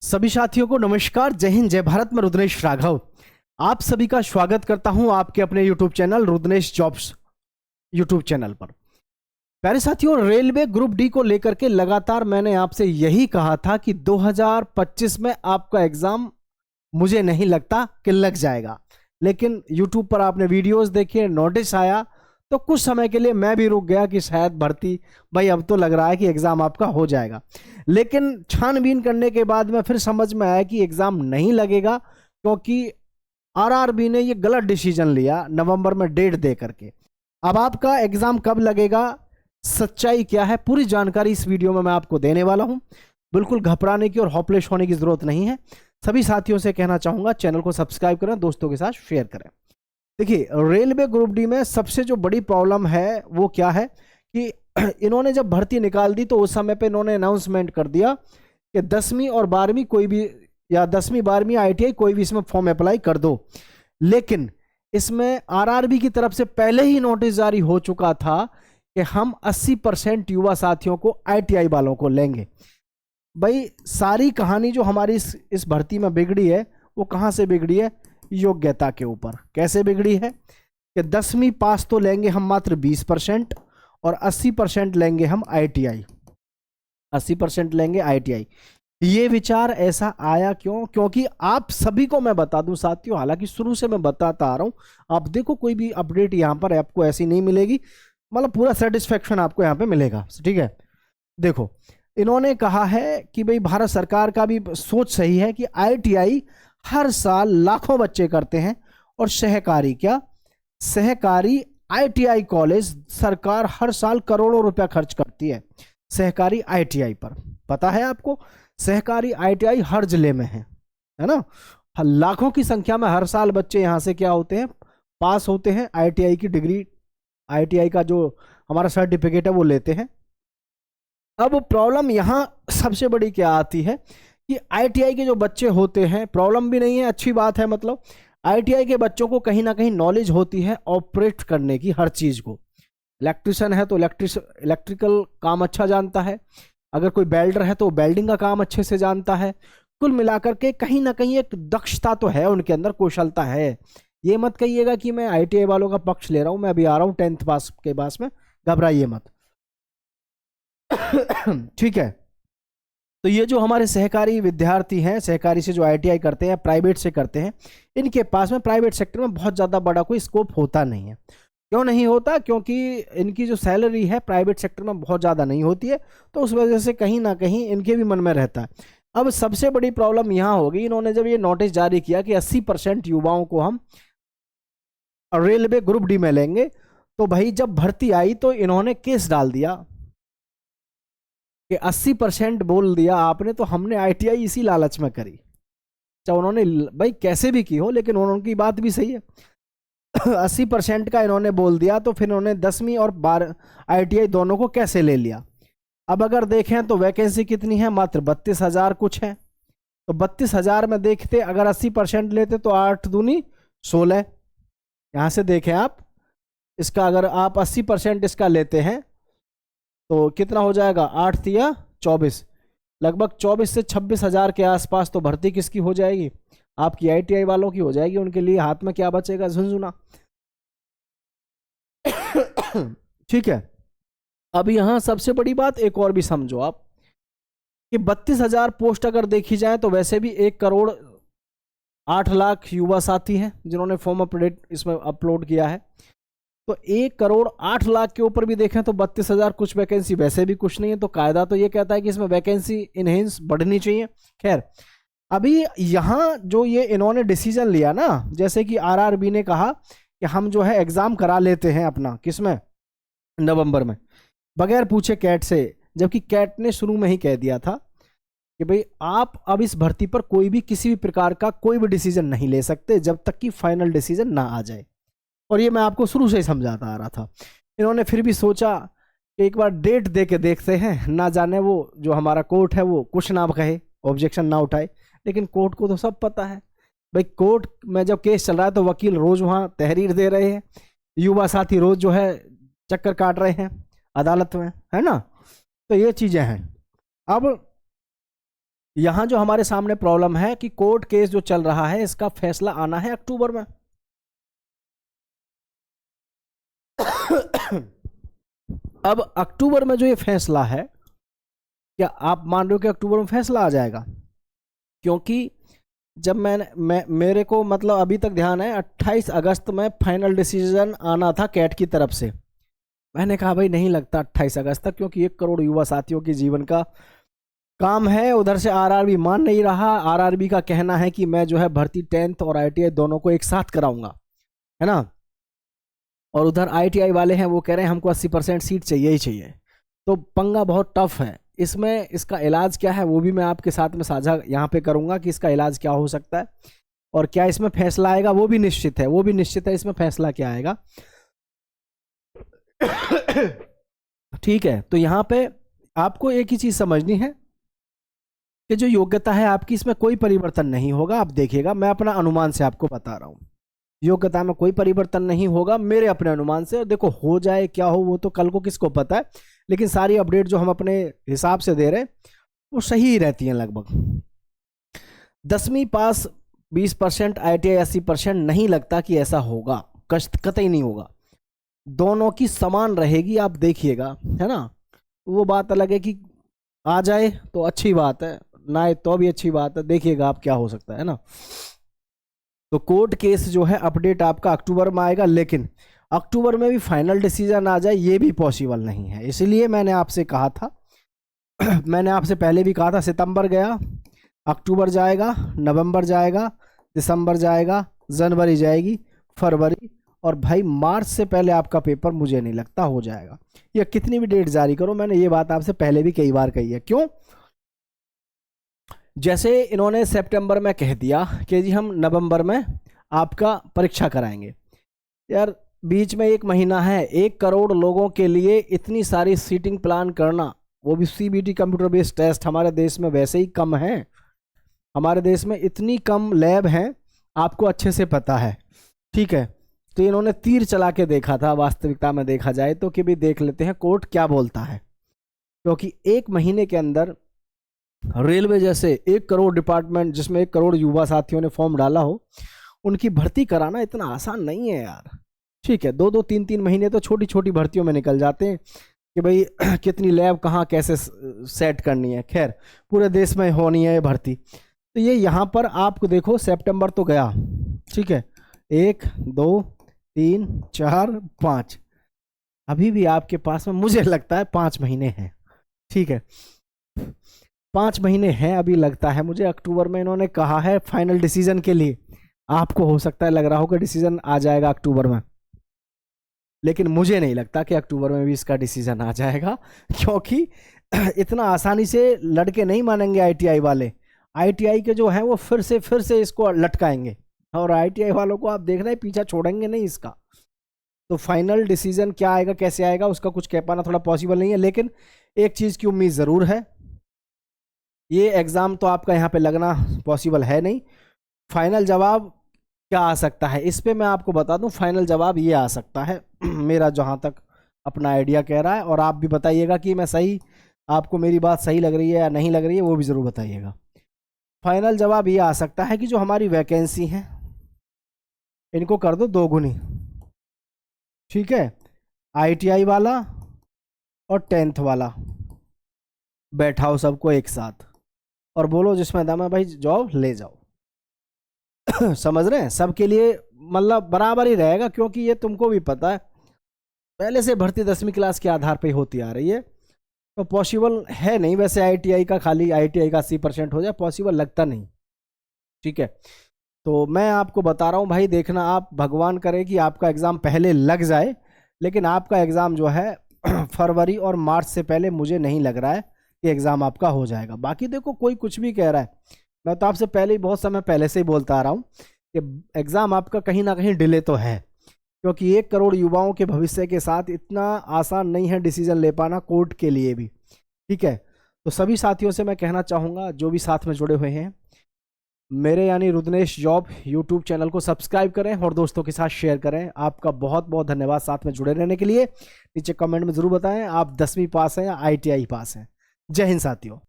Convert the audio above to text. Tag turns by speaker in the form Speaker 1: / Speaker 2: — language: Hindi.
Speaker 1: सभी साथियों को नमस्कार। जय हिंद, जय भारत। मैं रुद्रेश राघव आप सभी का स्वागत करता हूं आपके अपने YouTube channel Rudresh jobs YouTube channel पर। प्यारे साथियों, रेलवे ग्रुप डी को लेकर के लगातार मैंने आपसे यही कहा था कि 2025 में आपका एग्जाम मुझे नहीं लगता कि लग जाएगा, लेकिन यूट्यूब पर आपने वीडियोस देखे, नोटिस आया, तो कुछ समय के लिए मैं भी रुक गया कि शायद भर्ती भाई अब तो लग रहा है कि एग्ज़ाम आपका हो जाएगा। लेकिन छानबीन करने के बाद में फिर समझ में आया कि एग्ज़ाम नहीं लगेगा, क्योंकि आरआरबी ने ये गलत डिसीजन लिया नवंबर में डेट दे करके। अब आपका एग्ज़ाम कब लगेगा, सच्चाई क्या है, पूरी जानकारी इस वीडियो में मैं आपको देने वाला हूं। बिल्कुल घबराने की और हॉपलेस होने की ज़रूरत नहीं है। सभी साथियों से कहना चाहूँगा चैनल को सब्सक्राइब करें, दोस्तों के साथ शेयर करें। देखिए, रेलवे ग्रुप डी में सबसे जो बड़ी प्रॉब्लम है वो क्या है कि इन्होंने जब भर्ती निकाल दी तो उस समय पे इन्होंने अनाउंसमेंट कर दिया कि 10वीं और 12वीं कोई भी, या 10वीं 12वीं आईटीआई कोई भी इसमें फॉर्म अप्लाई कर दो। लेकिन इसमें आरआरबी की तरफ से पहले ही नोटिस जारी हो चुका था कि हम 80% युवा साथियों को आईटीआई वालों को लेंगे। भाई सारी कहानी जो हमारी इस भर्ती में बिगड़ी है वो कहाँ से बिगड़ी है? योग्यता के ऊपर। कैसे बिगड़ी है कि 10वीं पास तो लेंगे हम मात्र 20% और 80% लेंगे हम आईटीआई। 80% लेंगे आईटीआई। ये विचार ऐसा आया क्यों? क्योंकि आप सभी को मैं बता दूं साथियों, हालांकि शुरू से मैं बताता आ रहा हूं, आप देखो कोई भी अपडेट यहां पर आपको ऐसी नहीं मिलेगी, मतलब पूरा सेटिस्फेक्शन आपको यहां पे मिलेगा। ठीक है, देखो इन्होंने कहा है कि भाई भारत सरकार का भी सोच सही है कि आईटीआई हर साल लाखों बच्चे करते हैं, और सहकारी आईटीआई कॉलेज सरकार हर साल करोड़ों रुपया खर्च करती है सहकारी आईटीआई पर। पता है आपको? सहकारी आईटीआई हर जिले में है ना। लाखों की संख्या में हर साल बच्चे यहां से क्या होते हैं, पास होते हैं, आईटीआई की डिग्री, आईटीआई का जो हमारा सर्टिफिकेट है वो लेते हैं। अब प्रॉब्लम यहां सबसे बड़ी क्या आती है कि आईटीआई के जो बच्चे होते हैं, प्रॉब्लम भी नहीं है, अच्छी बात है, मतलब आईटीआई के बच्चों को कहीं ना कहीं नॉलेज होती है ऑपरेट करने की, हर चीज़ को। इलेक्ट्रिशियन है तो इलेक्ट्रिकल काम अच्छा जानता है, अगर कोई बेल्डर है तो बेल्डिंग का काम अच्छे से जानता है। कुल मिलाकर के कहीं ना कहीं एक दक्षता तो है उनके अंदर, कौशलता है। ये मत कहिएगा कि मैं आईटीआई वालों का पक्ष ले रहा हूँ, मैं अभी आ रहा हूँ 10th पास के पास में, घबराइए मत। ठीक है, तो ये जो हमारे सहकारी विद्यार्थी हैं, सहकारी से जो आईटीआई करते हैं, प्राइवेट से करते हैं, इनके पास में प्राइवेट सेक्टर में बहुत ज़्यादा बड़ा कोई स्कोप होता नहीं है। क्यों नहीं होता? क्योंकि इनकी जो सैलरी है प्राइवेट सेक्टर में बहुत ज़्यादा नहीं होती है, तो उस वजह से कहीं ना कहीं इनके भी मन में रहता है। अब सबसे बड़ी प्रॉब्लम यहाँ होगी, इन्होंने जब ये नोटिस जारी किया कि 80% युवाओं को हम रेलवे ग्रुप डी में लेंगे, तो भाई जब भर्ती आई तो इन्होंने केस डाल दिया कि 80% बोल दिया आपने, तो हमने आईटीआई इसी लालच में करी। चाहे उन्होंने भाई कैसे भी की हो, लेकिन उनकी बात भी सही है। 80% का इन्होंने बोल दिया, तो फिर इन्होंने 10वीं और 12 आईटीआई दोनों को कैसे ले लिया? अब अगर देखें तो वैकेंसी कितनी है, मात्र 32,000 कुछ है। तो 32,000 में देखते, अगर 80% लेते तो 8 दूनी 16। यहाँ से देखें आप, इसका अगर आप 80% इसका लेते हैं तो कितना हो जाएगा? 8 तिया 24, लगभग 24 से 26,000 के आसपास तो भर्ती किसकी हो जाएगी? आपकी आईटीआई वालों की हो जाएगी। उनके लिए हाथ में क्या बचेगा? झुंझुना। ठीक है, अब यहां सबसे बड़ी बात एक और भी समझो आप कि 32,000 पोस्ट अगर देखी जाए तो वैसे भी 1,08,00,000 युवा साथी हैं जिन्होंने फॉर्म अपडेट इसमें अपलोड किया है। तो 1,08,00,000 के ऊपर भी देखें तो 32,000 कुछ वैकेंसी वैसे भी कुछ नहीं है। तो कायदा तो ये कहता है कि इसमें वैकेंसी इनहेंस बढ़नी चाहिए। खैर, अभी यहाँ जो ये इन्होंने डिसीजन लिया ना, जैसे कि आरआरबी ने कहा कि हम जो है एग्जाम करा लेते हैं अपना, किसमें? नवंबर में, बगैर पूछे कैट से। जबकि कैट ने शुरू में ही कह दिया था कि भाई आप अब इस भर्ती पर कोई भी किसी भी प्रकार का कोई भी डिसीजन नहीं ले सकते जब तक कि फाइनल डिसीजन ना आ जाए। और ये मैं आपको शुरू से ही समझाता आ रहा था। इन्होंने फिर भी सोचा कि एक बार डेट दे के देखते हैं, ना जाने वो जो हमारा कोर्ट है वो कुछ ना कहे, ऑब्जेक्शन ना उठाए। लेकिन कोर्ट को तो सब पता है भाई, कोर्ट में जब केस चल रहा है तो वकील रोज वहाँ तहरीर दे रहे हैं, युवा साथी रोज जो है चक्कर काट रहे हैं, अदालत में, है ना। तो ये चीजें हैं। अब यहां जो हमारे सामने प्रॉब्लम है कि कोर्ट केस जो चल रहा है इसका फैसला आना है अक्टूबर में। अब अक्टूबर में जो ये फैसला है, क्या आप मान रहे हो कि अक्टूबर में फैसला आ जाएगा? क्योंकि जब मेरे को मतलब अभी तक ध्यान है 28 अगस्त में फाइनल डिसीजन आना था कैट की तरफ से। मैंने कहा भाई नहीं लगता 28 अगस्त तक, क्योंकि 1 करोड़ युवा साथियों के जीवन का काम है। उधर से आरआरबी मान नहीं रहा। आरआरबी का कहना है कि मैं जो है भर्ती 10th और आईटीआई दोनों को एक साथ कराऊंगा, है ना। और उधर आईटीआई वाले हैं वो कह रहे हैं हमको 80% सीट चाहिए ही चाहिए। तो पंगा बहुत टफ है इसमें। इसका इलाज क्या है वो भी मैं आपके साथ में साझा यहाँ पे करूंगा कि इसका इलाज क्या हो सकता है और क्या इसमें फैसला आएगा, वो भी निश्चित है। वो भी निश्चित है इसमें फैसला क्या आएगा। ठीक है, तो यहाँ पे आपको एक ही चीज समझनी है कि जो योग्यता है आपकी इसमें कोई परिवर्तन नहीं होगा। आप देखिएगा, मैं अपना अनुमान से आपको बता रहा हूं, योग्यता में कोई परिवर्तन नहीं होगा मेरे अपने अनुमान से। और देखो हो जाए क्या हो वो तो कल को किसको पता है, लेकिन सारी अपडेट जो हम अपने हिसाब से दे रहे हैं वो सही ही रहती हैं लगभग। 10वीं पास 20%, ITI 80%, नहीं लगता कि ऐसा होगा, कतई नहीं होगा। दोनों की समान रहेगी, आप देखिएगा, है ना। वो बात अलग है कि आ जाए तो अच्छी बात है, ना आए तो भी अच्छी बात है। देखिएगा आप क्या हो सकता है ना। तो कोर्ट केस जो है अपडेट आपका अक्टूबर में आएगा, लेकिन अक्टूबर में भी फाइनल डिसीजन आ जाए ये भी पॉसिबल नहीं है। इसलिए मैंने आपसे कहा था मैंने आपसे पहले भी कहा था, सितंबर गया, अक्टूबर जाएगा, नवंबर जाएगा, दिसंबर जाएगा, जनवरी जाएगी, फरवरी, और भाई मार्च से पहले आपका पेपर मुझे नहीं लगता हो जाएगा। या कितनी भी डेट जारी करो, मैंने ये बात आपसे पहले भी कई बार कही है। क्यों? जैसे इन्होंने सितंबर में कह दिया कि जी हम नवंबर में आपका परीक्षा कराएंगे। यार बीच में 1 महीना है, 1 करोड़ लोगों के लिए इतनी सारी सीटिंग प्लान करना, वो भी सीबीटी कंप्यूटर बेस्ड टेस्ट हमारे देश में वैसे ही कम है। हमारे देश में इतनी कम लैब हैं, आपको अच्छे से पता है, ठीक है। तो इन्होंने तीर चला के देखा था, वास्तविकता में देखा जाए तो, कि भी देख लेते हैं कोर्ट क्या बोलता है। क्योंकि 1 महीने के अंदर रेलवे जैसे 1 करोड़ डिपार्टमेंट, जिसमें 1 करोड़ युवा साथियों ने फॉर्म डाला हो, उनकी भर्ती कराना इतना आसान नहीं है यार। ठीक है, 2-2, 3-3 महीने तो छोटी छोटी भर्तियों में निकल जाते हैं कि भाई कितनी लैब कहाँ कैसे सेट करनी है। खैर पूरे देश में होनी है ये भर्ती। तो ये यहाँ पर आपको देखो, सितंबर तो गया, ठीक है, 1, 2, 3, 4, 5, अभी भी आपके पास में मुझे लगता है 5 महीने हैं। ठीक है, 5 महीने हैं अभी, लगता है मुझे। अक्टूबर में इन्होंने कहा है फाइनल डिसीजन के लिए। आपको हो सकता है लग रहा हो कि डिसीजन आ जाएगा अक्टूबर में, लेकिन मुझे नहीं लगता कि अक्टूबर में भी इसका डिसीजन आ जाएगा, क्योंकि इतना आसानी से लड़के नहीं मानेंगे आईटीआई वाले। आईटीआई के जो हैं वो फिर से इसको लटकाएंगे, और आईटीआई वालों को आप देख रहे हैं पीछा छोड़ेंगे नहीं इसका। तो फाइनल डिसीजन क्या आएगा, कैसे आएगा, उसका कुछ कह पाना थोड़ा पॉसिबल नहीं है। लेकिन एक चीज़ की उम्मीद ज़रूर है, ये एग्ज़ाम तो आपका यहाँ पे लगना पॉसिबल है नहीं। फाइनल जवाब क्या आ सकता है इस पे मैं आपको बता दूं, फाइनल जवाब ये आ सकता है मेरा जहाँ तक अपना आइडिया कह रहा है। और आप भी बताइएगा कि मैं सही, आपको मेरी बात सही लग रही है या नहीं लग रही है, वो भी ज़रूर बताइएगा। फाइनल जवाब ये आ सकता है कि जो हमारी वैकेंसी है इनको कर दो 2 गुनी, ठीक है। आईटीआई वाला और 10th वाला बैठाओ सबको एक साथ और बोलो जिसमें दम है भाई जॉब ले जाओ। समझ रहे हैं, सबके लिए मतलब बराबर ही रहेगा, क्योंकि ये तुमको भी पता है पहले से भर्ती 10वीं क्लास के आधार पे होती आ रही है। तो पॉसिबल है नहीं वैसे आईटीआई का, खाली आईटीआई का 80% हो जाए, पॉसिबल लगता नहीं, ठीक है। तो मैं आपको बता रहा हूँ भाई, देखना आप, भगवान करे कि आपका एग्ज़ाम पहले लग जाए, लेकिन आपका एग्ज़ाम जो है फरवरी और मार्च से पहले मुझे नहीं लग रहा है कि एग्ज़ाम आपका हो जाएगा। बाकी देखो कोई कुछ भी कह रहा है, मैं तो आपसे पहले ही बहुत समय पहले से ही बोलता आ रहा हूँ कि एग्ज़ाम आपका कहीं ना कहीं डिले तो है, क्योंकि 1 करोड़ युवाओं के भविष्य के साथ इतना आसान नहीं है डिसीजन ले पाना कोर्ट के लिए भी, ठीक है। तो सभी साथियों से मैं कहना चाहूँगा, जो भी साथ में जुड़े हुए हैं, मेरे यानी रुद्नेश जॉब यूट्यूब चैनल को सब्सक्राइब करें और दोस्तों के साथ शेयर करें। आपका बहुत बहुत धन्यवाद साथ में जुड़े रहने के लिए। नीचे कमेंट में ज़रूर बताएं आप 10वीं पास हैं या ITI पास हैं। जय हिंद साथियों।